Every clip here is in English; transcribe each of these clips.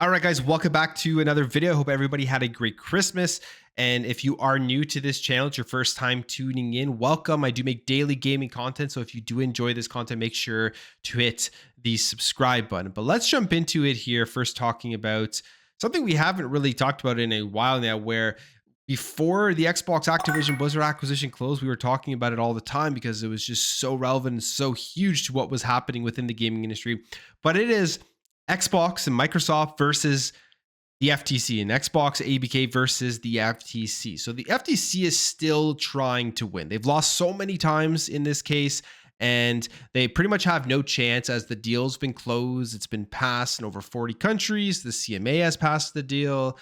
All right, guys, welcome back to another video. Hope everybody had a great Christmas. And if you are new to this channel, it's your first time tuning in, welcome. I do make daily gaming content. So if you do enjoy this content, make sure to hit the subscribe button. But let's jump into it here. First, talking about something we haven't really talked about in a while now, where before the Xbox Activision Blizzard acquisition closed, we were talking about it all the time because it was just so relevant and so huge to what was happening within the gaming industry. But it is Xbox and Microsoft versus the FTC, and Xbox ABK versus the FTC. So the FTC is still trying to win. They've lost so many times in this case, and they pretty much have no chance as the deal's been closed. It's been passed in over 40 countries. The CMA has passed the deal.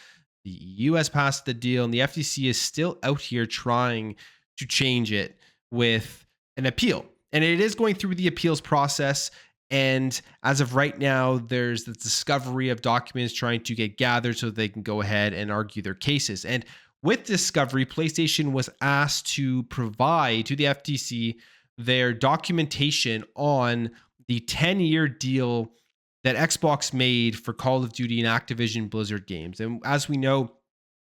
The EU has passed the deal, and the FTC is still out here trying to change it with an appeal. And it is going through the appeals process. And as of right now, there's the discovery of documents trying to get gathered so they can go ahead and argue their cases. And with discovery, PlayStation was asked to provide to the FTC their documentation on the 10-year deal that Xbox made for Call of Duty and Activision Blizzard games. And as we know,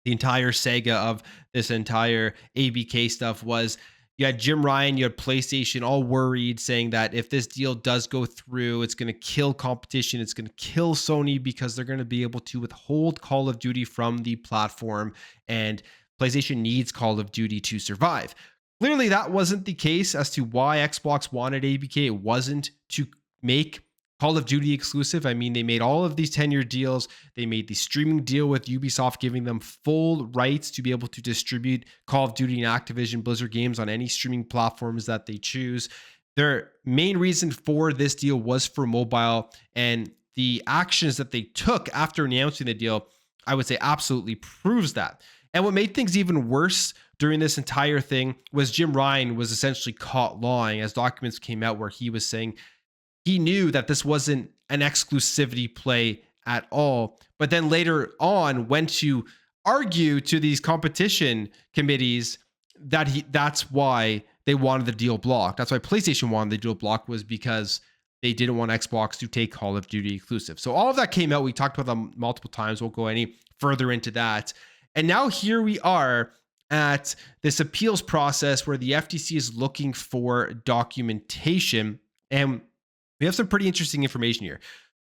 the entire saga of this entire ABK stuff was you had Jim Ryan, you had PlayStation all worried, saying that if this deal does go through, it's going to kill competition. It's going to kill Sony because they're going to be able to withhold Call of Duty from the platform, and PlayStation needs Call of Duty to survive. Clearly, that wasn't the case as to why Xbox wanted ABK. It wasn't to make Call of Duty exclusive. I mean, they made all of these 10-year deals. They made the streaming deal with Ubisoft, giving them full rights to be able to distribute Call of Duty and Activision Blizzard games on any streaming platforms that they choose. Their main reason for this deal was for mobile, and the actions that they took after announcing the deal, I would say absolutely proves that. And what made things even worse during this entire thing was Jim Ryan was essentially caught lying as documents came out where he was saying he knew that this wasn't an exclusivity play at all, but then later on went to argue to these competition committees that that's why they wanted the deal blocked. That's why PlayStation wanted the deal blocked, was because they didn't want Xbox to take Call of Duty exclusive. So all of that came out. We talked about them multiple times. Won't go any further into that. And now here we are at this appeals process where the FTC is looking for documentation, and we have some pretty interesting information here.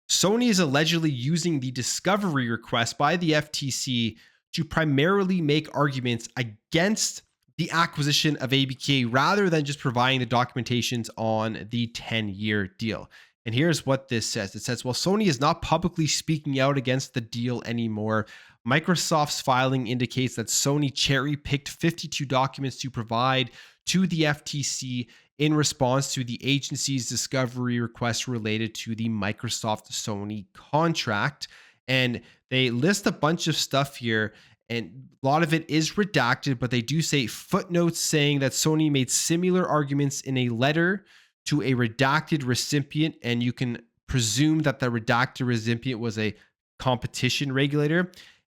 Sony is allegedly using the discovery request by the FTC to primarily make arguments against the acquisition of ABK rather than just providing the documentations on the 10-year deal. And here's what this says. It says, while Sony is not publicly speaking out against the deal anymore, Microsoft's filing indicates that Sony cherry-picked 52 documents to provide to the FTC in response to the agency's discovery request related to the Microsoft-Sony contract. And they list a bunch of stuff here, and a lot of it is redacted, but they do say footnotes saying that Sony made similar arguments in a letter to a redacted recipient, and you can presume that the redacted recipient was a competition regulator.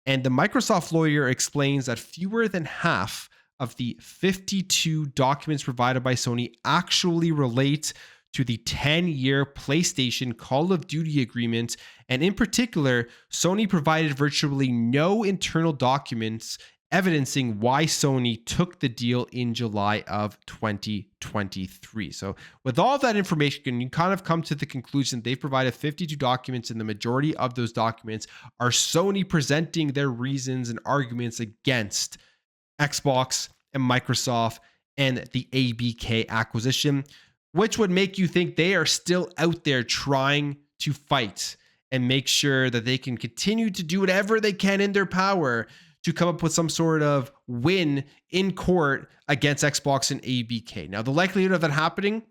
And the Microsoft lawyer explains that fewer than half of the 52 documents provided by Sony actually relate to the 10-year PlayStation Call of Duty agreement. And in particular, Sony provided virtually no internal documents evidencing why Sony took the deal in July of 2023. So with all of that information, you kind of come to the conclusion they've provided 52 documents, and the majority of those documents are Sony presenting their reasons and arguments against Xbox and Microsoft and the ABK acquisition, which would make you think they are still out there trying to fight and make sure that they can continue to do whatever they can in their power to come up with some sort of win in court against Xbox and ABK. Now, the likelihood of that happening,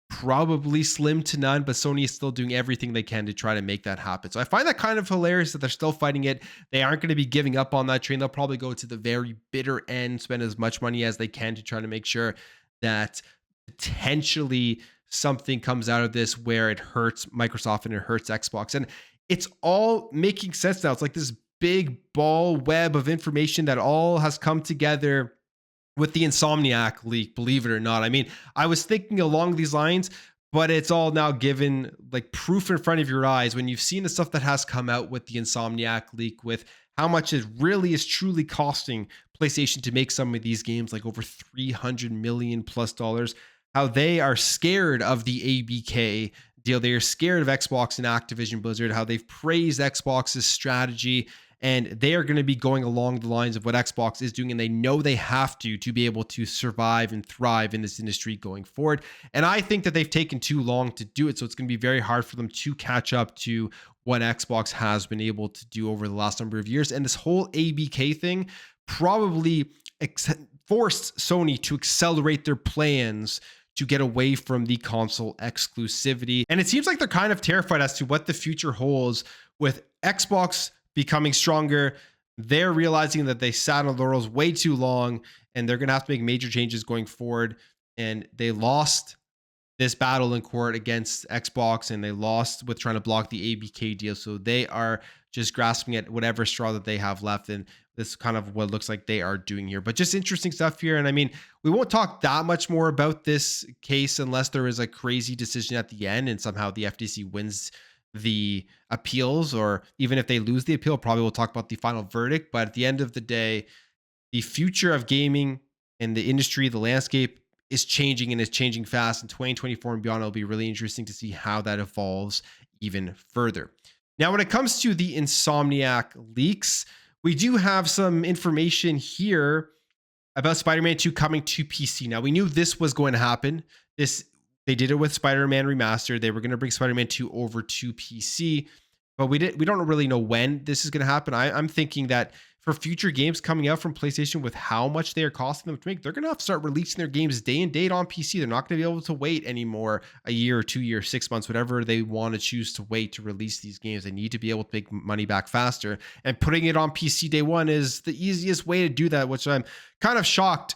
probably slim to none, but Sony is still doing everything they can to try to make that happen. So I find that kind of hilarious that they're still fighting it. They aren't going to be giving up on that train. They'll probably go to the very bitter end, spend as much money as they can to try to make sure that potentially something comes out of this where it hurts Microsoft and it hurts Xbox. And it's all making sense now. It's like this big ball web of information that all has come together with the Insomniac leak, believe it or not. I mean, I was thinking along these lines, but it's all now given like proof in front of your eyes when you've seen the stuff that has come out with the Insomniac leak, with how much it really is truly costing PlayStation to make some of these games, like over 300 million plus dollars, how they are scared of the ABK deal. They are scared of Xbox and Activision Blizzard, how they've praised Xbox's strategy, and they are going to be going along the lines of what Xbox is doing, and they know they have to be able to survive and thrive in this industry going forward. And I think that they've taken too long to do it, so it's going to be very hard for them to catch up to what Xbox has been able to do over the last number of years. And this whole ABK thing probably forced Sony to accelerate their plans to get away from the console exclusivity. And it seems like they're kind of terrified as to what the future holds with Xbox becoming stronger. They're realizing that they sat on laurels way too long, and they're going to have to make major changes going forward. And they lost this battle in court against Xbox, and they lost with trying to block the ABK deal. So they are just grasping at whatever straw that they have left. And this is kind of what it looks like they are doing here. But just interesting stuff here. And I mean, we won't talk that much more about this case unless there is a crazy decision at the end and somehow the FTC wins the appeals, or even if they lose the appeal, probably we'll talk about the final verdict. But at the end of the day, the future of gaming and the industry, the landscape is changing, and is changing fast. In 2024 and beyond, it'll be really interesting to see how that evolves even further. Now, when it comes to the Insomniac leaks, we do have some information here about Spider-Man 2 coming to PC. Now, we knew this was going to happen. They did it with Spider-Man Remastered. They were going to bring Spider-Man 2 over to PC, but we don't really know when this is going to happen. I'm thinking that for future games coming out from PlayStation, with how much they are costing them to make, they're going to have to start releasing their games day and date on PC. They're not going to be able to wait anymore a year or 2 years, 6 months, whatever they want to choose to wait to release these games. They need to be able to make money back faster, and putting it on PC day one is the easiest way to do that, which I'm kind of shocked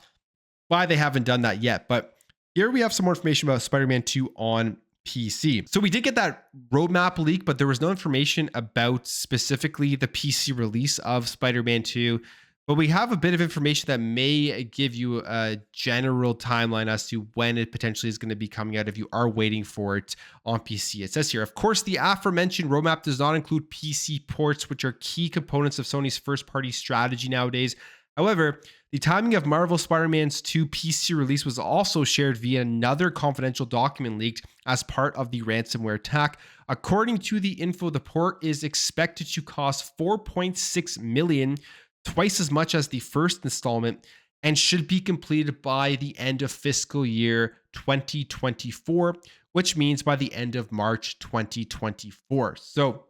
why they haven't done that yet. But here we have some more information about Spider-Man 2 on PC. So we did get that roadmap leak, but there was no information about specifically the PC release of Spider-Man 2. But we have a bit of information that may give you a general timeline as to when it potentially is going to be coming out if you are waiting for it on PC. It says here, of course, the aforementioned roadmap does not include PC ports, which are key components of Sony's first-party strategy nowadays. However, the timing of Marvel Spider-Man's 2 PC release was also shared via another confidential document leaked as part of the ransomware attack. According to the info, the port is expected to cost $4.6 million, twice as much as the first installment, and should be completed by the end of fiscal year 2024, which means by the end of March 2024. So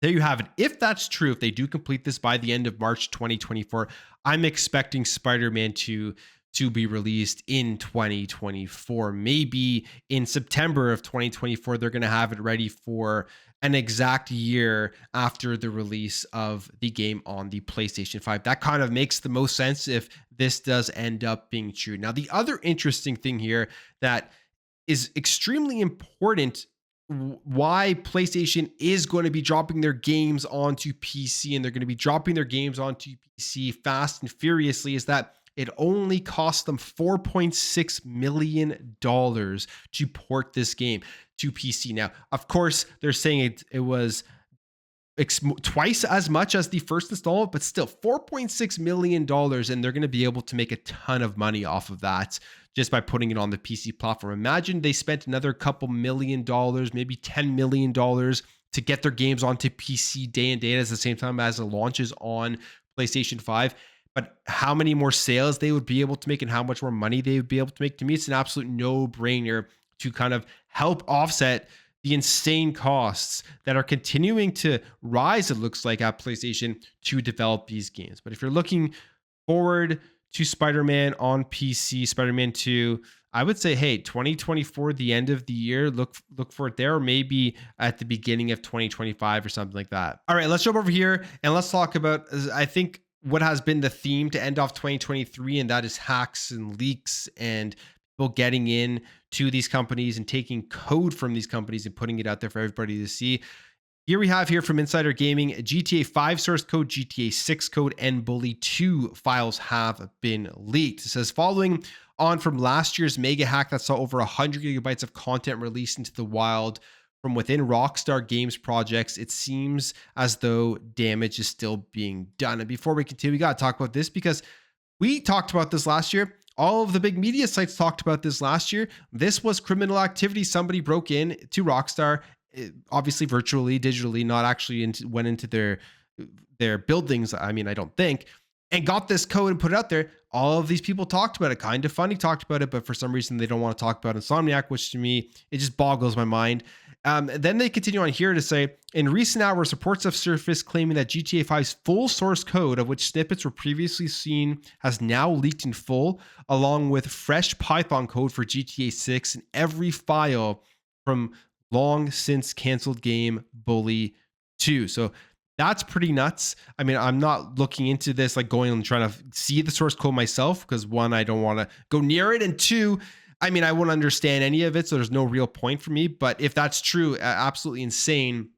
there you have it. If that's true, if they do complete this by the end of March 2024, I'm expecting Spider-Man 2 to be released in 2024. Maybe in September of 2024, they're going to have it ready for an exact year after the release of the game on the PlayStation 5. That kind of makes the most sense if this does end up being true. Now, the other interesting thing here that is extremely important, why PlayStation is going to be dropping their games onto PC, and they're going to be dropping their games onto PC fast and furiously, is that it only cost them $4.6 million to port this game to PC. Now, of course, they're saying it was twice as much as the first installment, but still $4.6 million, and they're going to be able to make a ton of money off of that just by putting it on the PC platform. Imagine they spent another couple $1 million, maybe $10 million to get their games onto PC day and date at the same time as it launches on PlayStation 5. But how many more sales they would be able to make and how much more money they would be able to make, to me, it's an absolute no-brainer to kind of help offset the insane costs that are continuing to rise, it looks like, at PlayStation to develop these games. But if you're looking forward to Spider-Man on PC, Spider-Man 2, I would say, hey, 2024, the end of the year, look for it there, or maybe at the beginning of 2025 or something like that. All right, let's jump over here and let's talk about, I think, what has been the theme to end off 2023, and that is hacks and leaks and people getting in to these companies and taking code from these companies and putting it out there for everybody to see. Here we have here from Insider Gaming, GTA 5 source code, GTA 6 code, and Bully 2 files have been leaked. It says, following on from last year's mega hack that saw over 100 gigabytes of content released into the wild from within Rockstar Games projects, it seems as though damage is still being done. And before we continue, we got to talk about this because we talked about this last year. All of the big media sites talked about this last year. This was criminal activity. Somebody broke in to Rockstar, obviously virtually, digitally, not actually went into their buildings. I mean, I don't think, and got this code and put it out there. All of these people talked about it. Kind of Funny talked about it, but for some reason they don't want to talk about Insomniac, which to me, it just boggles my mind. Then they continue on here to say, in recent hours, reports have surfaced claiming that GTA 5's full source code, of which snippets were previously seen, has now leaked in full, along with fresh Python code for GTA 6 and every file from long since canceled game Bully 2. So that's pretty nuts. I mean, I'm not looking into this, like going and trying to see the source code myself, because one, I don't want to go near it, and two, I mean, I won't understand any of it, so there's no real point for me. But if that's true, absolutely insane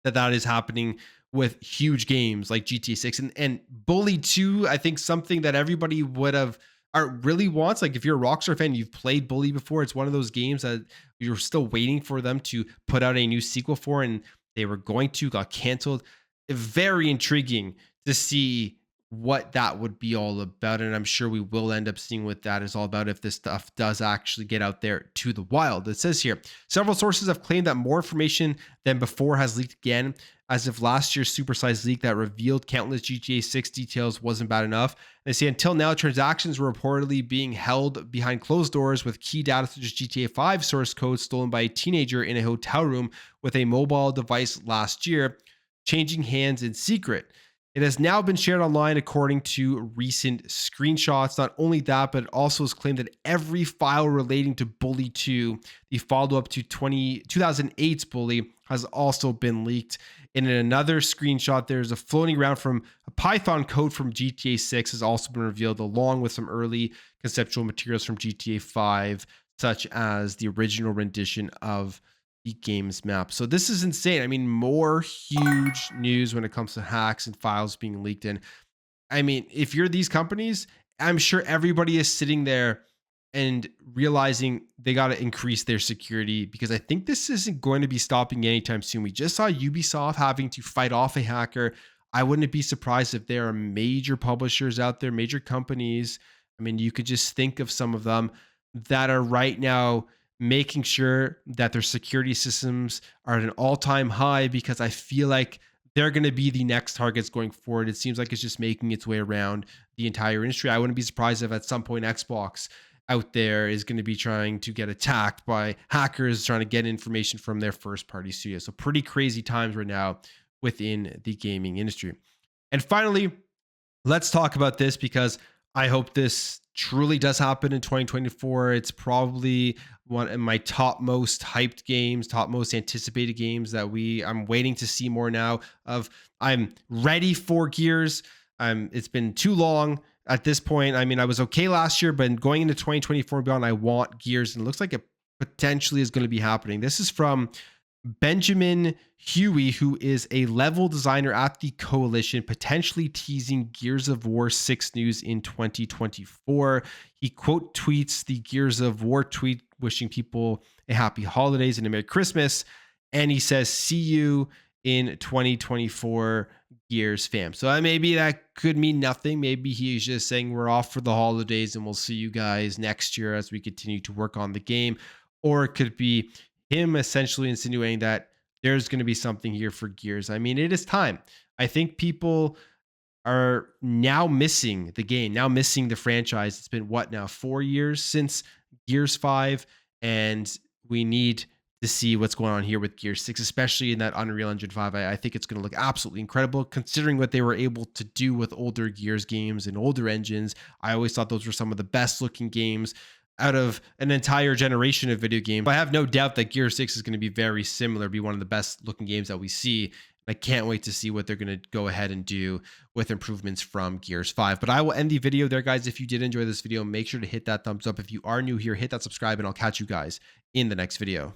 that is happening with huge games like GTA 6 and Bully 2. I think something that everybody would have or really wants, like if you're a Rockstar fan, you've played Bully before. It's one of those games that you're still waiting for them to put out a new sequel for, and they were going to, got canceled. Very intriguing to see what that would be all about, and I'm sure we will end up seeing what that is all about if this stuff does actually get out there to the wild. It says here, several sources have claimed that more information than before has leaked again, as if last year's supersized leak that revealed countless GTA 6 details wasn't bad enough. They say until now, transactions were reportedly being held behind closed doors, with key data such as GTA 5 source code stolen by a teenager in a hotel room with a mobile device last year, changing hands in secret. It has now been shared online according to recent screenshots. Not only that, but it also is claimed that every file relating to Bully 2, the follow-up to 2008's Bully, has also been leaked. And in another screenshot, there's a floating around from a Python code from GTA 6 has also been revealed, along with some early conceptual materials from GTA 5, such as the original rendition of the game's map. So this is insane. I mean, more huge news when it comes to hacks and files being leaked in. I mean, if you're these companies, I'm sure everybody is sitting there and realizing they got to increase their security, because I think this isn't going to be stopping anytime soon. We just saw Ubisoft having to fight off a hacker. I wouldn't be surprised if there are major publishers out there, major companies. I mean, you could just think of some of them that are right now making sure that their security systems are at an all-time high, because I feel like they're going to be the next targets going forward. It seems like it's just making its way around the entire industry. I wouldn't be surprised if at some point Xbox out there is going to be trying to get attacked by hackers trying to get information from their first-party studio. So pretty crazy times right now within the gaming industry. And finally, let's talk about this, because I hope this truly does happen in 2024. It's probably one of my top most hyped games, top most anticipated games that I'm waiting to see more now of. I'm ready for Gears. It's been too long at this point. I mean, I was okay last year, but going into 2024 and beyond, I want Gears, and it looks like it potentially is going to be happening. This is from Benjamin Huey, who is a level designer at the Coalition, potentially teasing Gears of War 6 news in 2024. He quote tweets the Gears of War tweet wishing people a happy holidays and a Merry Christmas. And he says, see you in 2024, Gears fam. So maybe that could mean nothing. Maybe he's just saying we're off for the holidays and we'll see you guys next year as we continue to work on the game. Or it could be him essentially insinuating that there's going to be something here for Gears. I mean, it is time. I think people are now missing the game, now missing the franchise. It's been 4 years since Gears 5, and we need to see what's going on here with Gears 6, especially in that Unreal Engine 5. I think it's going to look absolutely incredible considering what they were able to do with older Gears games and older engines. I always thought those were some of the best looking games out of an entire generation of video games. I have no doubt that Gears 6 is going to be very similar, be one of the best looking games that we see. I can't wait to see what they're going to go ahead and do with improvements from Gears 5. But I will end the video there, guys. If you did enjoy this video, make sure to hit that thumbs up. If you are new here, hit that subscribe, and I'll catch you guys in the next video.